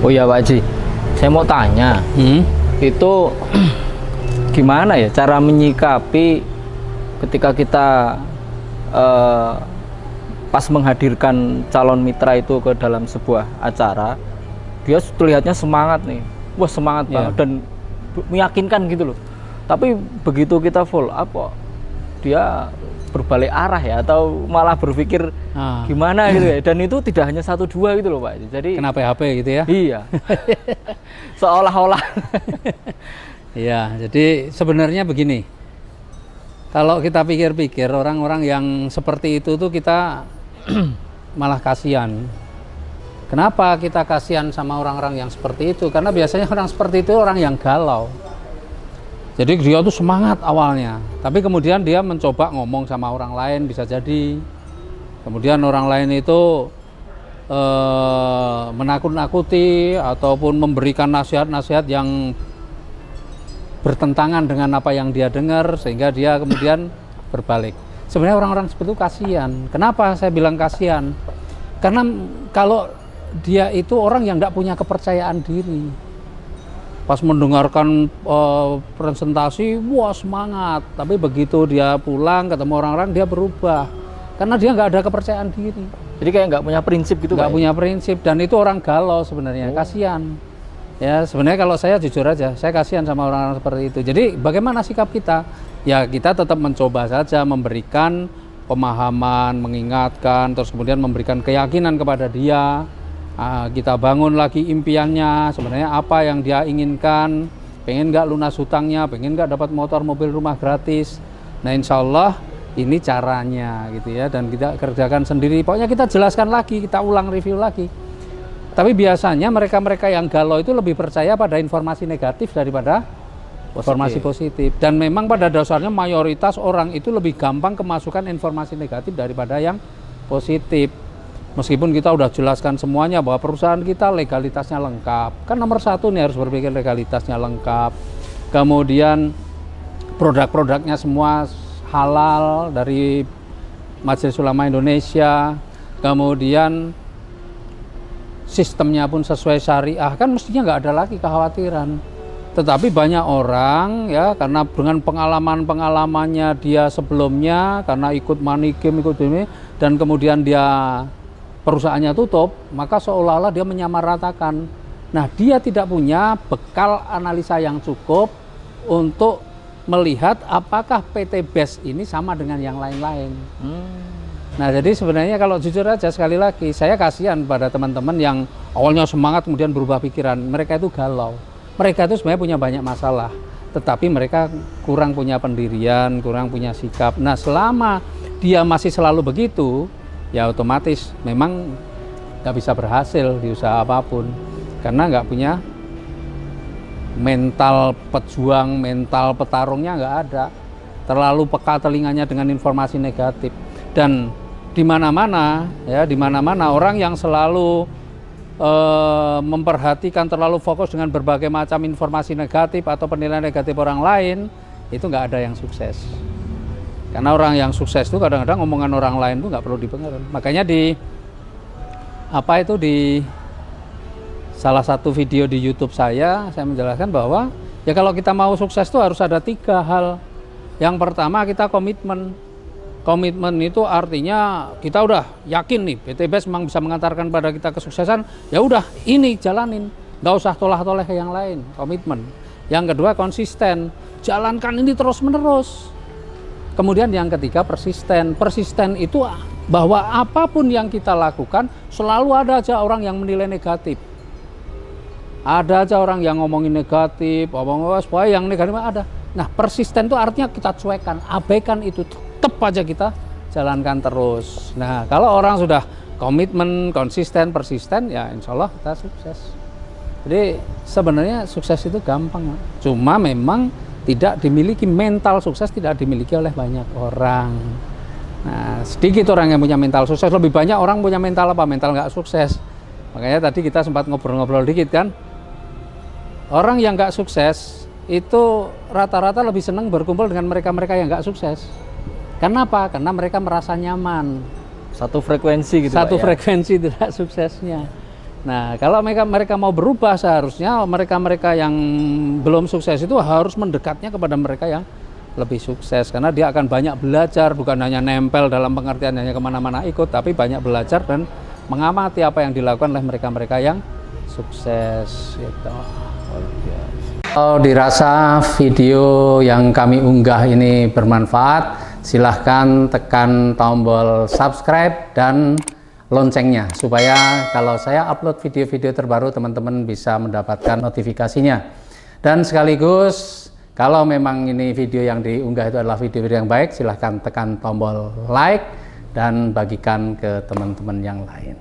Oh ya Pak Haji, saya mau tanya, itu gimana ya cara menyikapi ketika kita pas menghadirkan calon mitra itu ke dalam sebuah acara, dia terlihatnya semangat nih, wah semangat banget dan meyakinkan gitu loh. Tapi begitu kita follow up, dia berbalik arah ya, atau malah berpikir gimana gitu ya. Dan itu tidak hanya satu dua gitu loh Pak. Jadi kena PHP gitu ya? Iya. Seolah-olah. Iya, jadi sebenarnya begini. Kalau kita pikir-pikir orang-orang yang seperti itu tuh kita malah kasihan. Kenapa kita kasihan sama orang-orang yang seperti itu? Karena biasanya orang seperti itu orang yang galau. Jadi dia tuh semangat awalnya, tapi kemudian dia mencoba ngomong sama orang lain, bisa jadi. Kemudian orang lain itu menakut-nakuti ataupun memberikan nasihat-nasihat yang bertentangan dengan apa yang dia dengar, sehingga dia kemudian berbalik. Sebenarnya orang-orang seperti itu kasihan. Kenapa saya bilang kasihan? Karena kalau dia itu orang yang tidak punya kepercayaan diri. Pas mendengarkan presentasi, wah semangat. Tapi begitu dia pulang ketemu orang-orang, dia berubah. Karena dia nggak ada kepercayaan diri. Jadi kayak nggak punya prinsip gitu. Nggak punya prinsip, dan itu orang galau sebenarnya. Kasihan. Ya sebenarnya kalau saya jujur aja, saya kasihan sama orang-orang seperti itu. Jadi bagaimana sikap kita? Ya kita tetap mencoba saja memberikan pemahaman, mengingatkan, terus kemudian memberikan keyakinan kepada dia. Kita bangun lagi impiannya, sebenarnya apa yang dia inginkan, pengen nggak lunas hutangnya, pengen nggak dapat motor, mobil, rumah gratis. Nah insya Allah ini caranya gitu ya, dan kita kerjakan sendiri. Pokoknya kita jelaskan lagi, kita ulang review lagi. Tapi biasanya mereka-mereka yang galau itu lebih percaya pada informasi negatif daripada informasi positif. Dan memang pada dasarnya mayoritas orang itu lebih gampang kemasukan informasi negatif daripada yang positif. Meskipun kita udah jelaskan semuanya bahwa perusahaan kita legalitasnya lengkap. Kan nomor satu nih harus berpikir legalitasnya lengkap. Kemudian produk-produknya semua halal dari Majelis Ulama Indonesia. Kemudian sistemnya pun sesuai syariah, kan mestinya nggak ada lagi kekhawatiran. Tetapi banyak orang ya, karena dengan pengalaman-pengalamannya dia sebelumnya, karena ikut money game, ikut ini, dan kemudian dia perusahaannya tutup, maka seolah-olah dia menyamaratakan. Nah, dia tidak punya bekal analisa yang cukup untuk melihat apakah PT BES ini sama dengan yang lain-lain. Nah, jadi sebenarnya kalau jujur aja, sekali lagi, saya kasihan pada teman-teman yang awalnya semangat kemudian berubah pikiran. Mereka itu galau. Mereka itu sebenarnya punya banyak masalah, tetapi mereka kurang punya pendirian, kurang punya sikap. Nah, selama dia masih selalu begitu, ya otomatis memang nggak bisa berhasil di usaha apapun, karena nggak punya mental pejuang, mental petarungnya nggak ada, terlalu peka telinganya dengan informasi negatif. Dan di mana-mana ya, di mana-mana orang yang selalu memperhatikan, terlalu fokus dengan berbagai macam informasi negatif atau penilaian negatif orang lain, itu nggak ada yang sukses. Karena orang yang sukses itu kadang-kadang omongan orang lain itu nggak perlu didengar. Makanya di salah satu video di YouTube saya menjelaskan bahwa ya kalau kita mau sukses itu harus ada 3 hal. Yang pertama, kita komitmen. Komitmen itu artinya kita udah yakin nih PT BES memang bisa mengantarkan pada kita kesuksesan. Ya udah, ini jalanin, nggak usah toleh-toleh ke yang lain. Komitmen. Yang kedua, konsisten. Jalankan ini terus-menerus. Kemudian yang ketiga, persisten. Persisten itu bahwa apapun yang kita lakukan selalu ada aja orang yang menilai negatif. Ada aja orang yang ngomongin negatif, supaya yang negatif ada. Nah, persisten itu artinya kita cuekan, abaikan itu, tetap aja kita jalankan terus. Nah, kalau orang sudah komitmen, konsisten, persisten, ya insya Allah kita sukses. Jadi sebenarnya sukses itu gampang, cuma memang tidak dimiliki, mental sukses tidak dimiliki oleh banyak orang. Nah, sedikit orang yang punya mental sukses, lebih banyak orang punya mental apa? Mental nggak sukses. Makanya tadi kita sempat ngobrol-ngobrol dikit kan, orang yang nggak sukses itu rata-rata lebih senang berkumpul dengan mereka-mereka yang nggak sukses. Karena apa? Karena mereka merasa nyaman. Satu frekuensi gitu. Satu Pak, frekuensi tidak suksesnya. Nah, kalau mereka mau berubah, seharusnya mereka yang belum sukses itu harus mendekatnya kepada mereka yang lebih sukses, karena dia akan banyak belajar, bukan hanya nempel dalam pengertian hanya kemana-mana ikut, tapi banyak belajar dan mengamati apa yang dilakukan oleh mereka yang sukses gitu. Kalau dirasa video yang kami unggah ini bermanfaat, silahkan tekan tombol subscribe dan loncengnya, supaya kalau saya upload video-video terbaru teman-teman bisa mendapatkan notifikasinya. Dan sekaligus kalau memang ini video yang diunggah itu adalah video yang baik, silahkan tekan tombol like dan bagikan ke teman-teman yang lain.